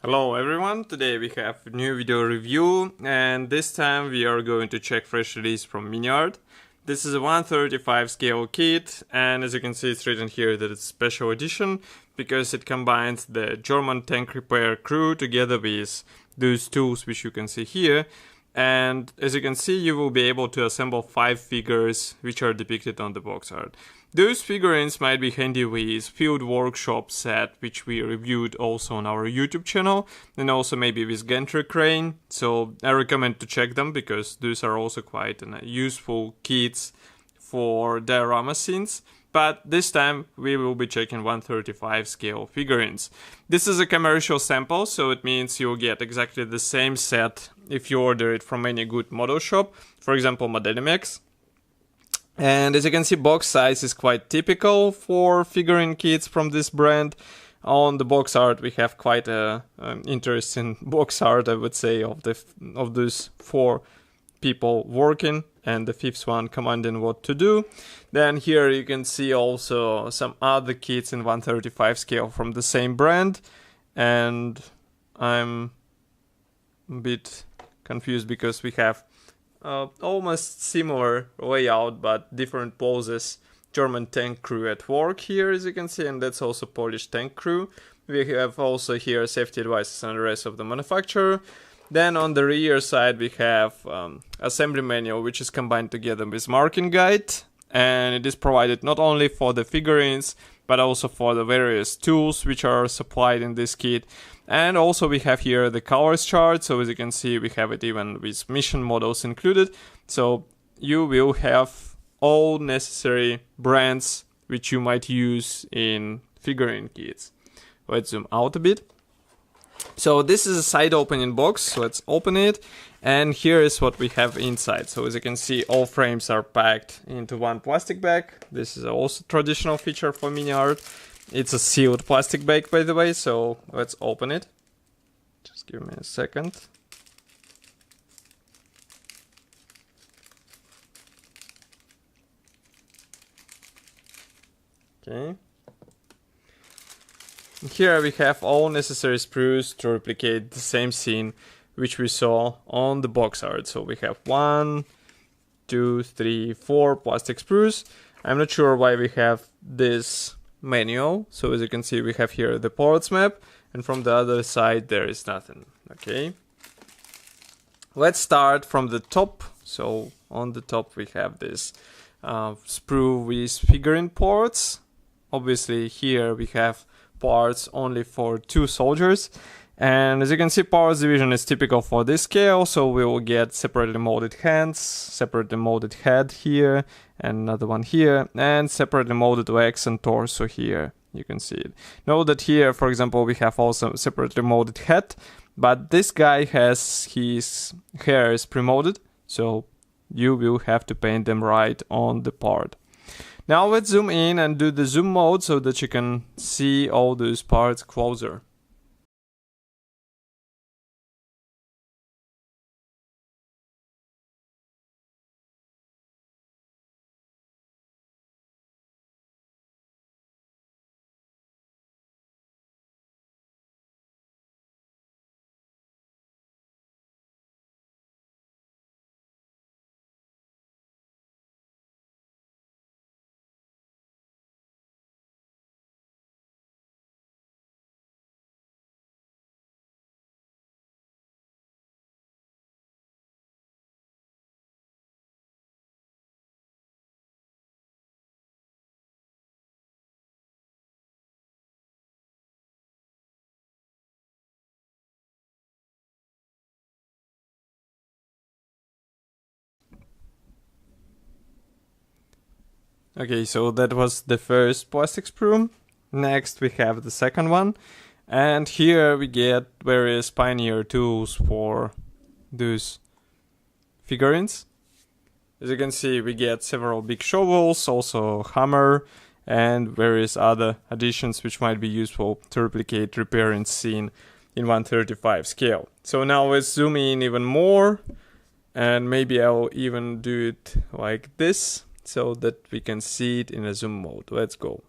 Hello everyone, today we have a new video review and this time we are going to check fresh release from Miniart. This is a 1/35 scale kit and as you can see it's written here that it's special edition because it combines the German tank repair crew together with those tools which you can see here. And as you can see, you will be able to assemble 5 figures which are depicted on the box art. Those figurines might be handy with field workshop set, which we reviewed also on our YouTube channel, and also maybe with gantry crane. So I recommend to check them because those are also quite useful kits for diorama scenes. But this time we will be checking 1/35 scale figurines. This is a commercial sample, so it means you'll get exactly the same set if you order it from any good model shop, for example Modelimex. And as you can see, box size is quite typical for figurine kits from this brand. On the box art we have quite a interesting box art, I would say, of those 4 people working and the 5th one commanding what to do. Then here you can see also some other kits in 1/35 scale from the same brand, and I'm a bit confused because we have almost similar layout but different poses. German tank crew at work here, as you can see, and that's also Polish tank crew. We have also here safety advices and the rest of the manufacturer. Then on the rear side we have assembly manual, which is combined together with marking guide, and it is provided not only for the figurines but also for the various tools which are supplied in this kit. And also we have here the colors chart, so as you can see we have it even with mission models included. So you will have all necessary brands which you might use in figurine kits. Let's zoom out a bit. So this is a side opening box, so let's open it, and here is what we have inside. So as you can see, all frames are packed into one plastic bag. This is also a traditional feature for Miniart. It's a sealed plastic bag, by the way, so let's open it. Just give me a second. Okay. Here we have all necessary sprues to replicate the same scene which we saw on the box art. So we have 1, 2, 3, 4 plastic sprues. I'm not sure why we have this manual. So as you can see we have here the parts map, and from the other side there is nothing. Okay. Let's start from the top. So on the top we have this sprue with figurine parts. Obviously here we have parts only for 2 soldiers, and as you can see, parts division is typical for this scale, so we will get separately molded hands, separately molded head here, and another one here, and separately molded legs and torso here. You can see it. Note that here, for example, we have also separately molded head, but this guy has his hair is pre-molded, so you will have to paint them right on the part. Now let's zoom in and do the zoom mode so that you can see all those parts closer. Okay, so that was the first plastic sprue. Next we have the second one, and here we get various pioneer tools for those figurines. As you can see, we get several big shovels, also hammer, and various other additions which might be useful to replicate repairing scene in 1/35 scale. So now let's zoom in even more, and maybe I'll even do it like this, so that we can see it in a zoom mode. Let's go.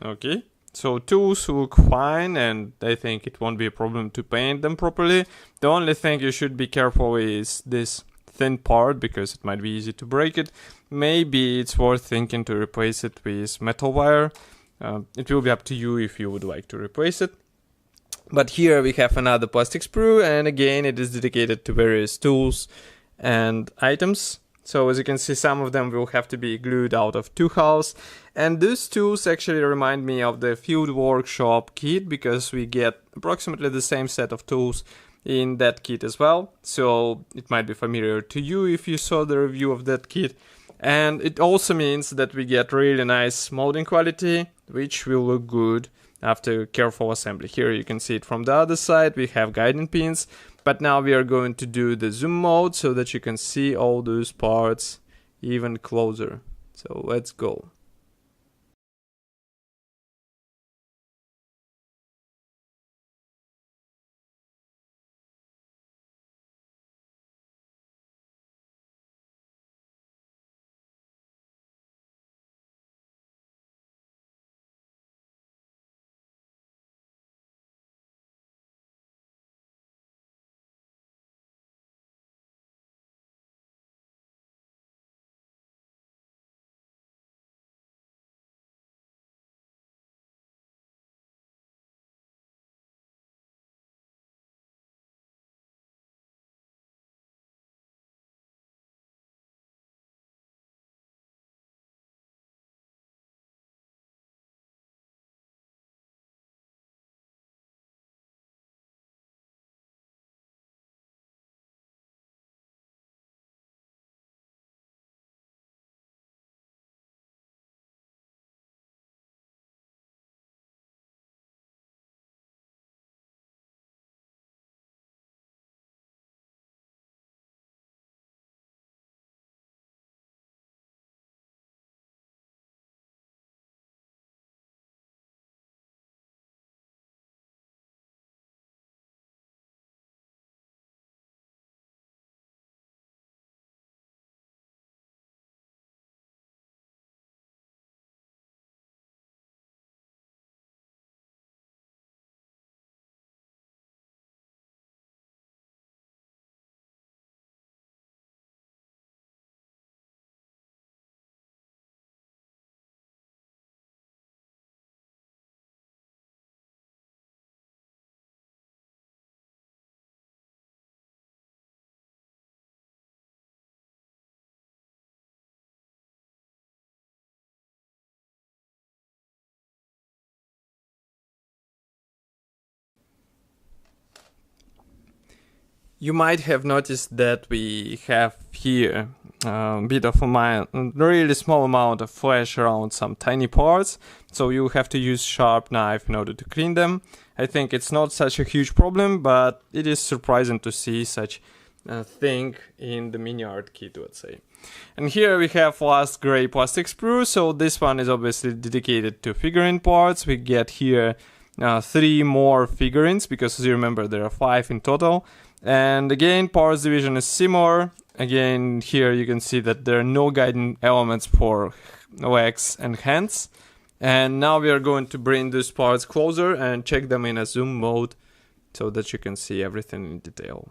Okay, so tools look fine, and I think it won't be a problem to paint them properly. The only thing you should be careful is this thin part, because it might be easy to break it. Maybe it's worth thinking to replace it with metal wire. It will be up to you if you would like to replace it. But here we have another plastic sprue, and again it is dedicated to various tools and items. So as you can see, some of them will have to be glued out of 2 hulls. And these tools actually remind me of the Field Workshop kit, because we get approximately the same set of tools in that kit as well. So it might be familiar to you if you saw the review of that kit. And it also means that we get really nice molding quality, which will look good after careful assembly. Here you can see it from the other side. We have guiding pins, but now we are going to do the zoom mode so that you can see all those parts even closer. So let's go. You might have noticed that we have here a bit of a really small amount of flesh around some tiny parts, so you have to use sharp knife in order to clean them. I think it's not such a huge problem, but it is surprising to see such a thing in the Miniart kit, let's say. And here we have last gray plastic sprue, so this one is obviously dedicated to figurine parts. We get here 3 more figurines, because as you remember there are 5 in total. And again, parts division is similar. Again, here you can see that there are no guiding elements for legs and hands. And now we are going to bring these parts closer and check them in a zoom mode so that you can see everything in detail.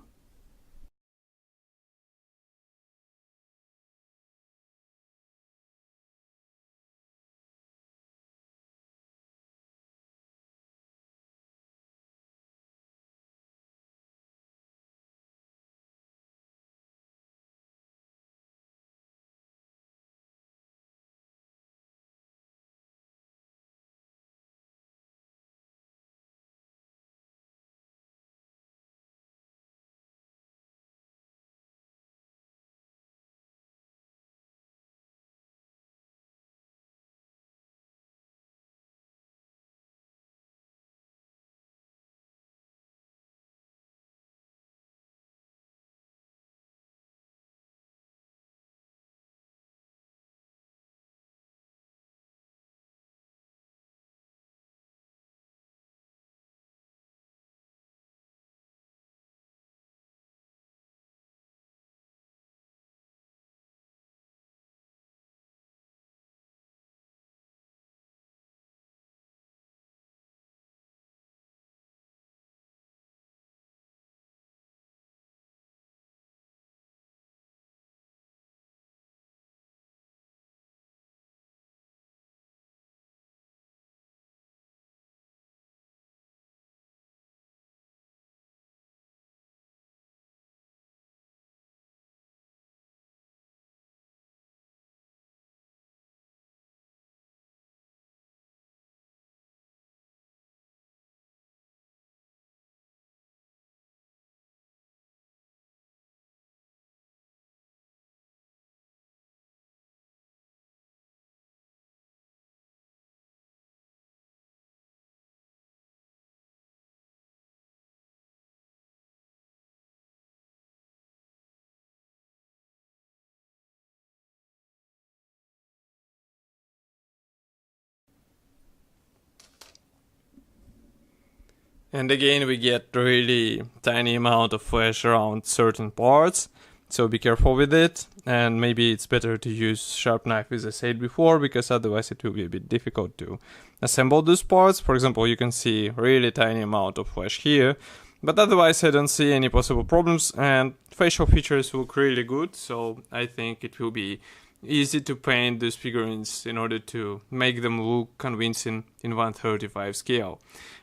And again, we get really tiny amount of flash around certain parts, so be careful with it. And maybe it's better to use sharp knife, as I said before, because otherwise it will be a bit difficult to assemble those parts. For example, you can see really tiny amount of flash here, but otherwise I don't see any possible problems, and facial features look really good, so I think it will be easy to paint these figurines in order to make them look convincing in 1/35 scale.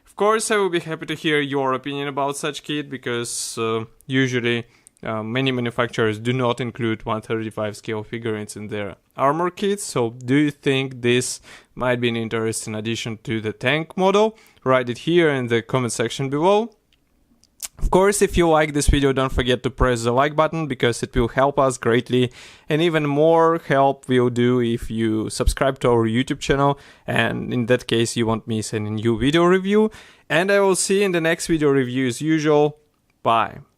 Of course, I will be happy to hear your opinion about such kit, because usually many manufacturers do not include 1/35 scale figurines in their armor kits. So do you think this might be an interesting addition to the tank model? Write it here in the comment section below. Of course, if you like this video, don't forget to press the like button, because it will help us greatly, and even more help will do if you subscribe to our YouTube channel, and in that case you won't miss any new video review. And I will see you in the next video review as usual. Bye.